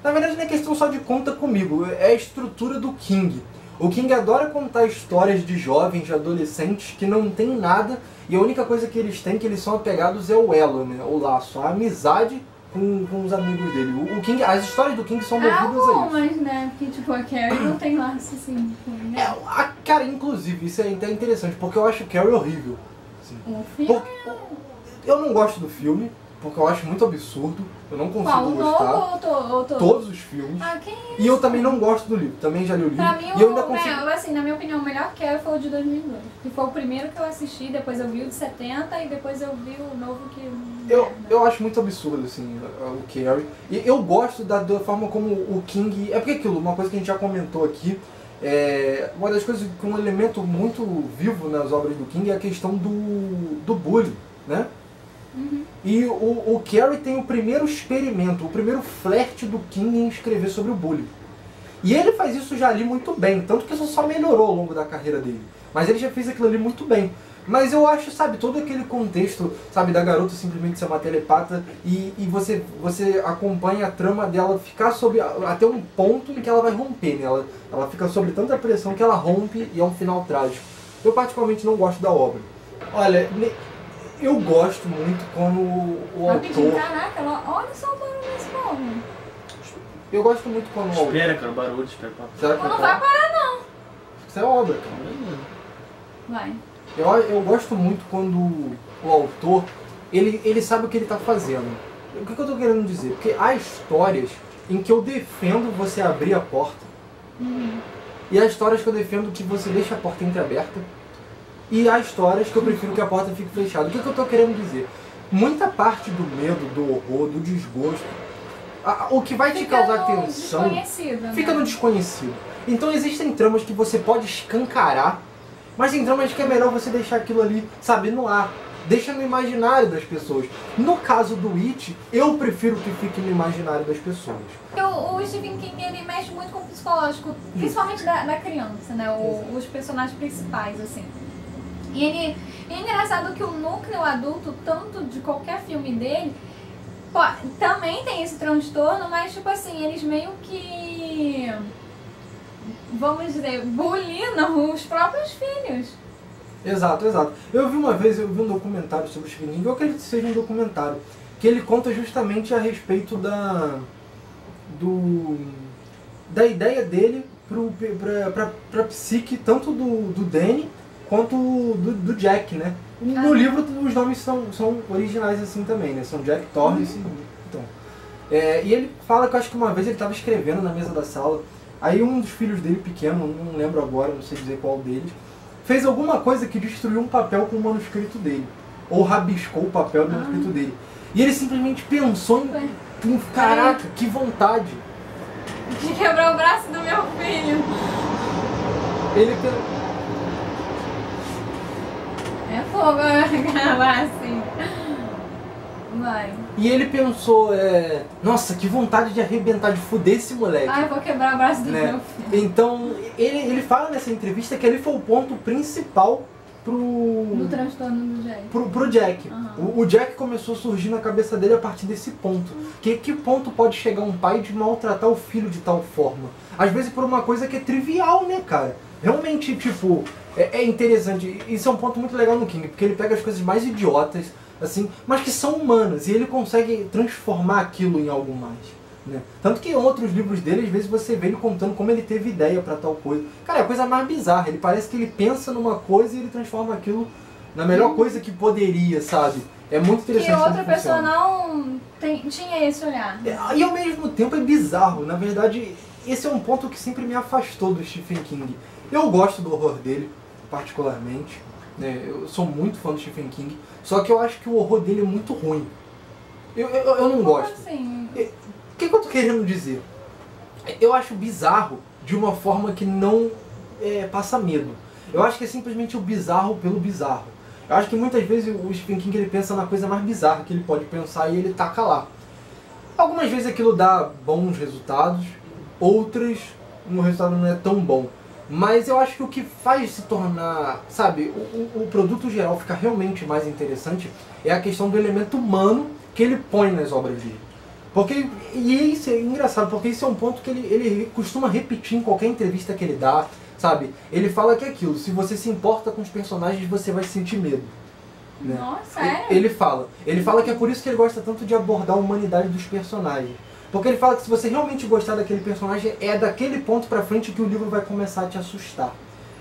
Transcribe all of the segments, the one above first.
Na verdade não é questão só de conta comigo, é a estrutura do King. O King adora contar histórias de jovens, de adolescentes que não tem nada e a única coisa que eles têm, que eles são apegados, é o elo, né? O laço, a amizade com os amigos dele. O King, as histórias do King são movidas a isso. Algumas, né? Porque tipo, a Carrie não tem laço assim. Né? Cara, inclusive, isso é até interessante, porque eu acho Carrie horrível. Assim. O filme? Eu não gosto do filme, porque eu acho muito absurdo. Eu não consigo gostar. Novo ou todos os filmes. Ah, que isso? E eu também não gosto do livro. Também já li o livro. Pra mim, e eu ainda consigo... assim, na minha opinião, o melhor Carrie foi o de 2002. Que foi o primeiro que eu assisti, depois eu vi o de 70 e depois eu vi o novo que... Eu acho muito absurdo, assim, o Carrie. E eu gosto da forma como o King... É porque aquilo, uma coisa que a gente já comentou aqui, uma das coisas que um elemento muito vivo nas obras do King é a questão do bullying, né? Uhum. E o Carrie tem o primeiro experimento, o primeiro flerte do King em escrever sobre o bullying. E ele faz isso já ali muito bem, tanto que isso só melhorou ao longo da carreira dele. Mas ele já fez aquilo ali muito bem. Mas eu acho, sabe, todo aquele contexto, sabe, da garota simplesmente ser uma telepata e você acompanha a trama dela ficar até um ponto em que ela vai romper, né? Ela fica sob tanta pressão que ela rompe e é um final trágico. Eu particularmente não gosto da obra. Olha, eu gosto muito quando o autor... Caraca, olha só o barulho desse povo. Eu gosto muito quando o autor... Espera, cara, o barulho, espera. Não vai parar, não. Isso é obra, cara. Vai. Eu gosto muito quando o autor, ele sabe o que ele está fazendo. O que eu estou querendo dizer? Porque há histórias em que eu defendo você abrir a porta. Uhum. E há histórias que eu defendo que você deixa a porta entreaberta. E há histórias que eu prefiro que a porta fique fechada. O que eu estou querendo dizer? Muita parte do medo, do horror, do desgosto, o que vai te causar tensão, fica no desconhecido. Então existem tramas que você pode escancarar, mas tem tramas que é melhor você deixar aquilo ali, sabe, no ar. Deixa no imaginário das pessoas. No caso do It, eu prefiro que fique no imaginário das pessoas. O Stephen King, ele mexe muito com o psicológico, principalmente da criança, né? Os personagens principais, assim. E é engraçado que o núcleo adulto, tanto de qualquer filme dele, também tem esse transtorno, mas tipo assim, eles meio que, vamos dizer, bulinam os próprios filhos. Exato, exato. Eu vi um documentário sobre o Stephen King, eu acredito que seja um documentário, que ele conta justamente a respeito da ideia dele pra psique, tanto do Danny quanto do Jack, né? No livro os nomes são originais assim também, né? São Jack Torrance. Então, e ele fala que eu acho que uma vez ele estava escrevendo na mesa da sala, aí um dos filhos dele pequeno, não lembro agora, não sei dizer qual deles, fez alguma coisa que destruiu um papel com o manuscrito dele. Ou rabiscou o papel do manuscrito dele. E ele simplesmente pensou em caraca, que vontade. De quebrar o braço do meu filho. Ele É fogo gravar assim. Vai. E ele pensou, nossa, que vontade de arrebentar, de fuder esse moleque. Ai, vou quebrar o braço do né? meu filho. Então, ele fala nessa entrevista que ele foi o ponto principal do transtorno do Jack. Pro Jack. Uhum. O Jack começou a surgir na cabeça dele a partir desse ponto. Que ponto pode chegar um pai de maltratar o filho de tal forma? Às vezes por uma coisa que é trivial, né, cara? Realmente, tipo, é interessante. Isso é um ponto muito legal no King, porque ele pega as coisas mais idiotas, assim, mas que são humanas, e ele consegue transformar aquilo em algo mais. Né? Tanto que em outros livros dele, às vezes você vê ele contando como ele teve ideia pra tal coisa. Cara, é a coisa mais bizarra. Ele parece que ele pensa numa coisa e ele transforma aquilo na melhor coisa que poderia, sabe? É muito interessante. Que outra pessoa não tinha esse olhar. E ao mesmo tempo é bizarro. Na verdade, esse é um ponto que sempre me afastou do Stephen King. Eu gosto do horror dele, particularmente. Né? Eu sou muito fã do Stephen King. Só que eu acho que o horror dele é muito ruim. Eu não gosto. Assim? O que eu tô querendo dizer? Eu acho bizarro de uma forma que não passa medo. Eu acho que é simplesmente o bizarro pelo bizarro. Eu acho que muitas vezes o Stephen King ele pensa na coisa mais bizarra que ele pode pensar e ele taca lá. Algumas vezes aquilo dá bons resultados, outras o resultado não é tão bom. Mas eu acho que o que faz se tornar, sabe, o produto geral ficar realmente mais interessante é a questão do elemento humano que ele põe nas obras dele. Porque, e isso é engraçado, porque isso é um ponto que ele costuma repetir em qualquer entrevista que ele dá, sabe? Ele fala que é aquilo, se você se importa com os personagens, você vai sentir medo. Né? Nossa, sério? Ele fala que é por isso que ele gosta tanto de abordar a humanidade dos personagens. Porque ele fala que se você realmente gostar daquele personagem, é daquele ponto pra frente que o livro vai começar a te assustar.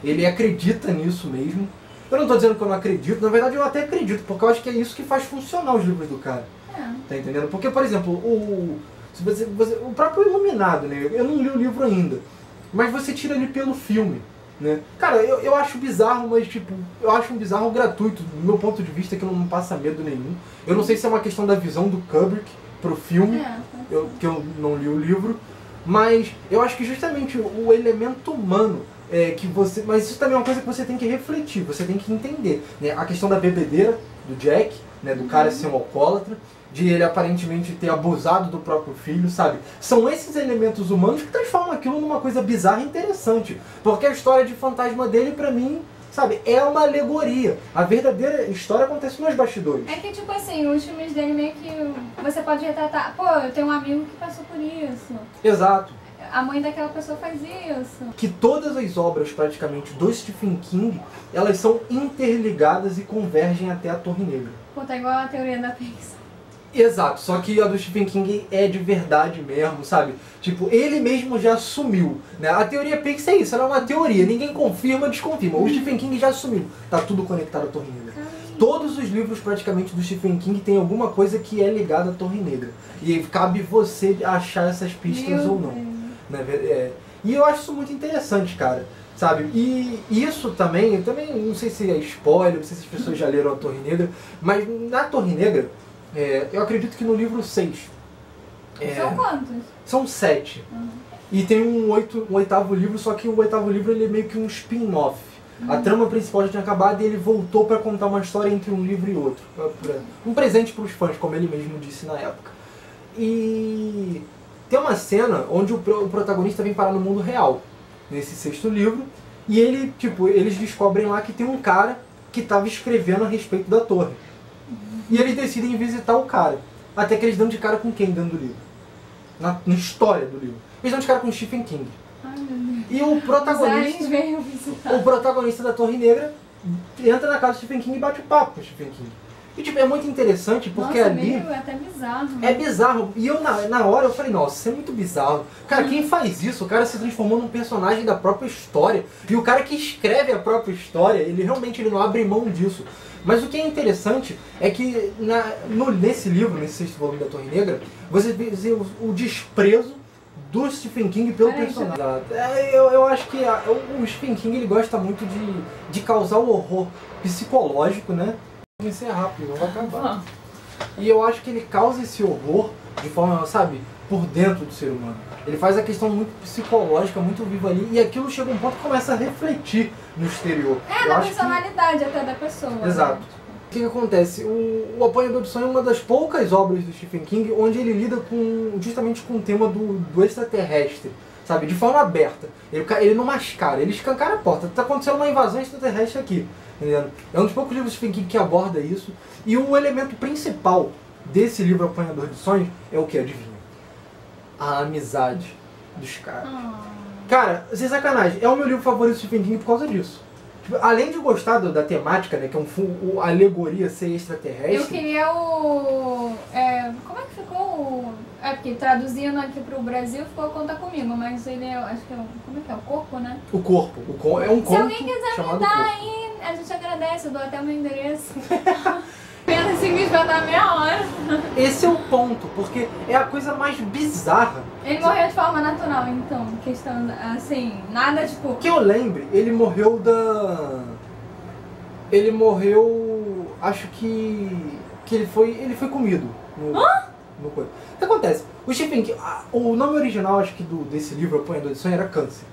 Ele acredita nisso mesmo. Eu não tô dizendo que eu não acredito, na verdade eu até acredito, porque eu acho que é isso que faz funcionar os livros do cara. Tá entendendo? Porque, por exemplo, o próprio Iluminado, né? Eu não li o livro ainda, mas você tira ele pelo filme, né? Cara, eu acho bizarro, mas tipo, eu acho um bizarro gratuito, do meu ponto de vista, que não passa medo nenhum. Eu não sei se é uma questão da visão do Kubrick pro filme, que eu não li o livro, mas eu acho que justamente o elemento humano que você... Mas isso também é uma coisa que você tem que refletir, você tem que entender, né? A questão da bebedeira do Jack, né? Do cara ser um alcoólatra, de ele aparentemente ter abusado do próprio filho, sabe? São esses elementos humanos que transformam aquilo numa coisa bizarra e interessante. Porque a história de fantasma dele, pra mim, sabe, é uma alegoria. A verdadeira história acontece nos bastidores. É que, tipo assim, os filmes dele meio que você pode retratar, pô, eu tenho um amigo que passou por isso. Exato. A mãe daquela pessoa faz isso. Que todas as obras, praticamente, do Stephen King, elas são interligadas e convergem até a Torre Negra. Pô, tá igual a teoria da Pixar. Exato, só que a do Stephen King é de verdade mesmo, sabe? Tipo, ele mesmo já assumiu, né? A teoria Pixar é isso, ela é uma teoria, ninguém confirma, desconfirma. O Stephen King já assumiu, tá tudo conectado à Torre Negra. Todos os livros praticamente do Stephen King tem alguma coisa que é ligada à Torre Negra. E cabe você achar essas pistas ou não. Né? E eu acho isso muito interessante, cara. Sabe? E isso também, eu também não sei se é spoiler, não sei se as pessoas já leram a Torre Negra, mas na Torre Negra, eu acredito que no livro 6. São quantos? São 7. E tem um oitavo livro, só que o oitavo livro ele é meio que um spin-off. A trama principal já tinha acabado e ele voltou para contar uma história entre um livro e outro. Um presente para os fãs, como ele mesmo disse na época. E tem uma cena onde o protagonista vem parar no mundo real, nesse 6º livro, e eles descobrem lá que tem um cara que estava escrevendo a respeito da torre. E eles decidem visitar o cara. Até que eles dão de cara com quem dentro do livro? Na história do livro. Eles dão de cara com Stephen King. Ai, meu Deus. E o protagonista da Torre Negra entra na casa do Stephen King e bate o papo com o Stephen King. E tipo, é muito interessante porque ali... É até bizarro. É bizarro. E eu na hora eu falei, nossa, isso é muito bizarro. Cara, quem faz isso? O cara se transformou num personagem da própria história. E o cara que escreve a própria história, ele realmente não abre mão disso. Mas o que é interessante é que nesse livro, nesse 6º volume da Torre Negra, você vê o desprezo do Stephen King pelo personagem. Eu acho que o Stephen King ele gosta muito de causar o horror psicológico, né? Vai ser rápido, não vai acabar. E eu acho que ele causa esse horror de forma, sabe, por dentro do ser humano. Ele faz a questão muito psicológica, muito viva ali, e aquilo chega a um ponto que começa a refletir no exterior. Na personalidade até da pessoa. Exato. Né? O que acontece? O Apanhador de Sonho é uma das poucas obras do Stephen King onde ele lida justamente com o tema do extraterrestre, sabe? De forma aberta. Ele não mascara, ele escancara a porta. Está acontecendo uma invasão extraterrestre aqui. Entendendo? É um dos poucos livros do Stephen King que aborda isso. E o elemento principal desse livro Apanhador de Sonhos é o que? Adivinha? A amizade dos caras. Cara, sem sacanagem, é o meu livro favorito do Stephen King por causa disso. Tipo, além de gostar da temática, né, que é a alegoria ser extraterrestre... Eu queria como é que ficou porque traduzindo aqui pro Brasil ficou Conta Comigo, mas ele acho que como é que é? O corpo, né? O corpo. É um conto. Se alguém quiser me dar aí, a gente agradece, eu dou até o meu endereço. Pensa assim, me vai dar meia hora. Esse é o ponto, porque é a coisa mais bizarra. Ele morreu de forma natural, então, questão assim, nada tipo... Que eu lembre, ele morreu Ele morreu... Acho que ele foi comido. O que acontece? O Stephen King, o nome original, acho que desse livro, Apanhador de Sonho, era Câncer.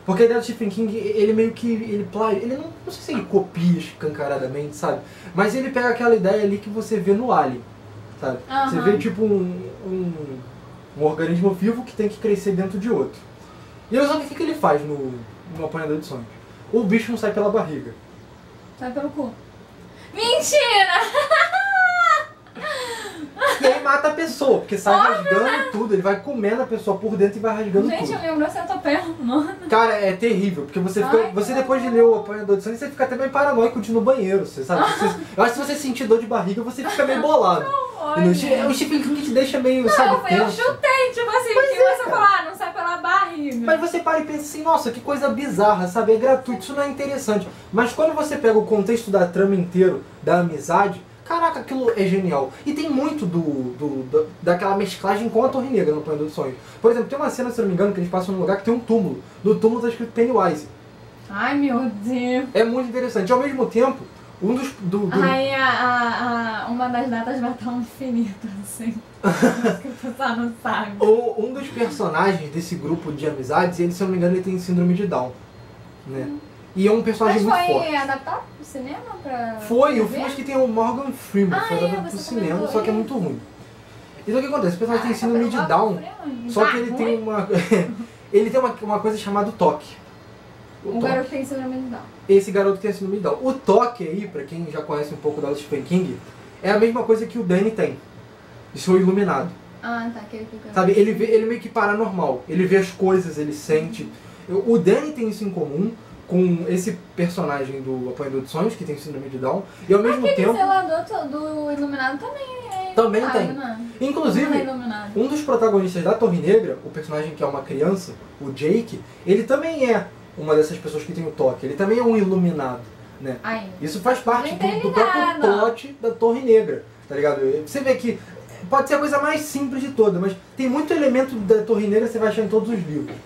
Porque a ideia do Stephen King, ele meio que, ele não sei se ele copia escancaradamente, sabe? Mas ele pega aquela ideia ali que você vê no Alien, sabe? Você vê tipo um organismo vivo que tem que crescer dentro de outro. E olha só o que ele faz no Apanhador de Sonhos. O bicho não sai pela barriga. Sai pelo cu. Mentira! E aí mata a pessoa, porque sai rasgando tudo, ele vai comendo a pessoa por dentro e vai rasgando Gente, tudo. eu lembro Centopeia Humana. Cara, é terrível, porque você, você depois de ler o Apanhador de Sangue, você fica até meio paranoico de ir no banheiro, você sabe? Eu acho que se você sentir dor de barriga, você fica meio bolado. É um Stephen King que te deixa meio, sabe, Eu tenso. chutei, tipo assim, porque você fala, não sai pela barriga. Mas você para e pensa assim, nossa, que coisa bizarra, sabe? É gratuito, isso não é interessante. Mas quando você pega o contexto da trama inteiro, da amizade, caraca, aquilo é genial. E tem muito daquela mesclagem com a Torre Negra no Planeta dos Sonhos. Por exemplo, tem uma cena, se não me engano, que eles passam num lugar que tem um túmulo. No túmulo tá escrito Pennywise. Ai, meu Deus. É muito interessante. Ao mesmo tempo, um dos... Aí uma das datas vai estar um infinito, assim. Que o pessoal não sabe. Um dos personagens desse grupo de amizades, ele, se eu não me engano, ele tem síndrome de Down. Né? E é um personagem Mas muito forte. foi adaptado pro cinema? Foi, o filme acho que tem o Morgan Freeman, foi adaptado pro cinema, só que é muito ruim. Então o que acontece? O personagem tem síndrome de Down, só que ele tem uma... ele tem uma coisa chamada toque. O garoto tem síndrome de Down. Esse garoto tem síndrome de Down. O toque aí, pra quem já conhece um pouco da Stephen King, é a mesma coisa que o Danny tem. Isso é o iluminado. Ah, tá, que ele fica... Sabe, ele meio que paranormal. Ele vê as coisas, ele sente. O Danny tem isso em comum com esse personagem do Apanhador de Sonhos, que tem síndrome de Down, e ao mesmo tempo... Aquele zelador do Iluminado também é também iluminado, tem. né? Inclusive, Não é iluminado. um dos protagonistas da Torre Negra, o personagem que é uma criança, o Jake, ele também é uma dessas pessoas que tem o toque. Ele também é um iluminado, né? Ainda. Isso faz parte Não do tem próprio nada. plot da Torre Negra, tá ligado? Você vê que pode ser a coisa mais simples de toda, mas tem muito elemento da Torre Negra que você vai achar em todos os livros.